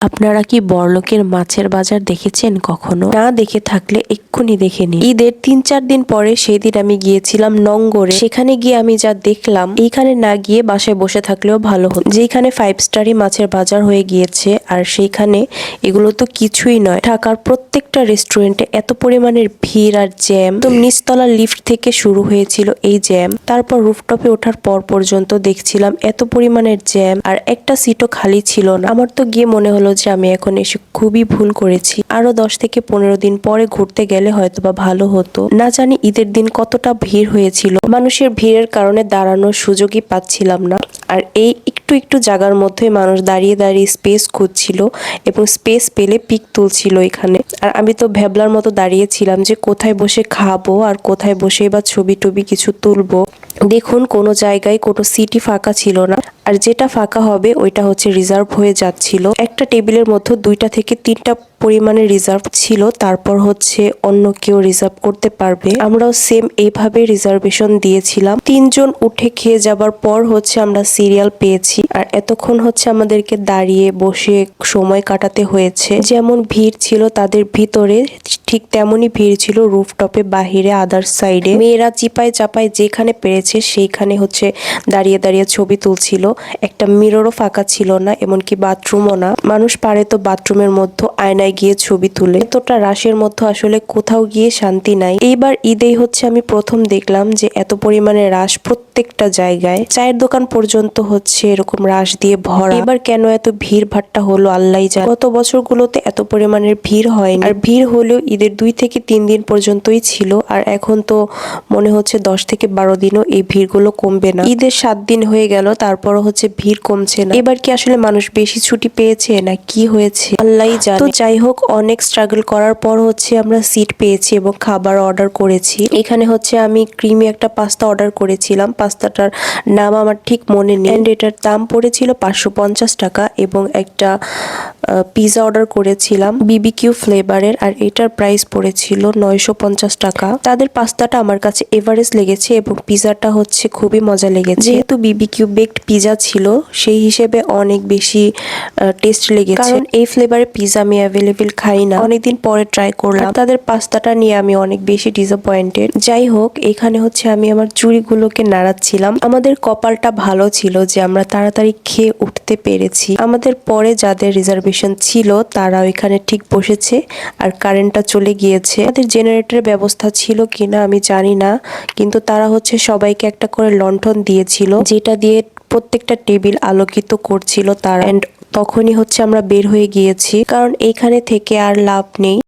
আপনারা কি বড়লোকের মাছের বাজার দেখেছেন কখনো? না দেখে থাকলে এক্ষুনি দেখে নিন। ঈদের ৩-৪ দিন পরে সেই দিন আমি গিয়েছিলাম নঙ্গরে। সেখানে গিয়ে আমি যা দেখলাম, এইখানে না গিয়ে বাসায় বসে থাকলেও ভালো হতো। যেখানে 5 স্টারই মাছের বাজার হয়ে গিয়েছে, আর সেইখানে এগুলো তো কিছুই নয়। ঢাকার প্রত্যেকটা রেস্টুরেন্টে এত পরিমাণের ভিড় আর জ্যাম। তো নিচতলা লিফট থেকে শুরু হয়েছিল এই জ্যাম। তারপর রুফটপে ওঠার পর পর্যন্ত দেখছিলাম এত পরিমাণের জ্যাম, আর একটা সিটও খালি ছিল না। আমার তো গিয়ে মনে হলো যে আমি এখন এসে খুবই ভুল করেছি। আরো 10 থেকে 15 দিন পরে ঘুরতে গেলে হয়তোবা ভালো হতো। না জানি ঈদের দিন কতটা ভিড় হয়েছিল। মানুষের ভিড়ের কারণে দাঁড়ানোর সুযোগই পাচ্ছিলাম না। আর এই একটু একটু জায়গার মধ্যে মানুষ দাঁড়িয়ে দাঁড়িয়ে স্পেস খুঁজছিল এবং স্পেস পেলে পিক তুলছিল এখানে। আর আমি তো ভ্যাবলার মতো দাঁড়িয়েছিলাম যে কোথায় বসে খাবো আর কোথায় বসে বা ছবি টবি কিছু তুলবো। দেখুন, কোনো জায়গায় কোনো সিটই ফাঁকা ছিল না, আর যেটা ফাঁকা হবে ওইটা হচ্ছে রিজার্ভ হয়ে যাচ্ছিল। একটা টেবিলের মধ্যে 2টা থেকে 3টা পরিমাণে রিজার্ভ ছিল, তারপর হচ্ছে অন্য কেউ রিজার্ভ করতে পারবে। আমরাও সেম এইভাবে রিজার্ভেশন দিয়েছিলাম। 3 জন উঠে খেয়ে যাবার পর হচ্ছে আমরা সিরিয়াল পেয়েছি, আর এতক্ষণ হচ্ছে আমাদেরকে দাঁড়িয়ে বসে সময় কাটাতে হয়েছে। যেমন ভিড় ছিল তাদের ভিতরে, ঠিক তেমনই ভিড় ছিল রুফটপে, বাহিরে, আদার সাইডে। মেয়েরা চিপায় চাপায় যেখানে পেরেছে সেইখানে হচ্ছে দাঁড়িয়ে দাঁড়িয়ে ছবি তুলছিল। একটা মিররও ফাঁকা ছিল না, এমনকি বাথরুমও না। মানুষ পারে তো বাথরুমের মধ্যে আয়নায় গিয়ে ছবি তুলে। এতটা রাশের মধ্যে আসলে কোথাও গিয়ে শান্তি নাই। এইবার ঈদেই হচ্ছে আমি প্রথম দেখলাম যে এত পরিমাণে রাশ প্রত্যেকটা জায়গায়। চায়ের দোকান পর্যন্ত হচ্ছে এরকম রাশ দিয়ে ভরা। এবার কেন এত ভিড় ভাট্টা হলো আল্লাহই জানে। গত বছরগুলোতে এত পরিমাণের ভিড় হয়নি, আর ভিড় হলেও ঈদের 2 থেকে 3 দিন পর্যন্তই ছিল। আর এখন তো মনে হচ্ছে 10 থেকে 12 দিনও এই ভিড়গুলো কমবে না। ঈদের 7 দিন হয়ে গেল, তারপরও হচ্ছে ভিড় কমছে না। এবার কি আসলে মানুষ বেশি ছুটি পেয়েছে না কি হয়েছে আল্লাহই জানে। তো যাই হোক, অনেক স্ট্রাগল করার পর হচ্ছে আমরা সিট পেয়েছি এবং খাবার অর্ডার করেছি। এখানে হচ্ছে আমি ক্রিমি একটা পাস্তা অর্ডার করেছিলাম। পাস্তাটার নাম আমার ঠিক মনে নেই, এন্ড এটার দাম পড়েছিল 550 টাকা। এবং একটা পিজা অর্ডার করেছিলাম বিবিকিউ ফ্লেভারের, আর এটার প্রাইস পড়েছিল 950 টাকা। তাদের পাস্তাটা আমার কাছে এভারেস্ট লেগেছে এবং পিজাটা হচ্ছে খুবই মজা লেগেছে। যেহেতু বিবিকিউ বেকড পিজা ছিল, সেই হিসেবে অনেক বেশি টেস্ট লেগেছে। কারণ এই ফ্লেভারের পিজা আমি অ্যাভেলেবেল খাই না, অনেকদিন পরে ট্রাই করলাম। তাদের পাস্তাটা নিয়ে আমি অনেক বেশি ডিসঅ্যাপয়েন্টেড। যাই হোক, এখানে হচ্ছে আমি আমার চুড়িগুলোকে নাড়াচ্ছিলাম। আমাদের কপালটা ভালো ছিল যে আমরা তাড়াতাড়ি খেয়ে উঠতে পেরেছি। আমাদের পরে যাদের রিজার্ভেশন ছিল তারাও এখানে ঠিক বসেছে, আর কারেন্টটা চলে গিয়েছে। তাদের জেনারেটরের ব্যবস্থা ছিল কিনা আমি জানি না, কিন্তু তারা হচ্ছে সবাইকে একটা করে লণ্ঠন দিয়েছিল, যেটা দিয়ে প্রত্যেকটা টেবিল আলোকিত করছিল তারা। তখনই হচ্ছে আমরা বের হয়ে গিয়েছি, কারণ এইখানে থেকে আর লাভ নেই।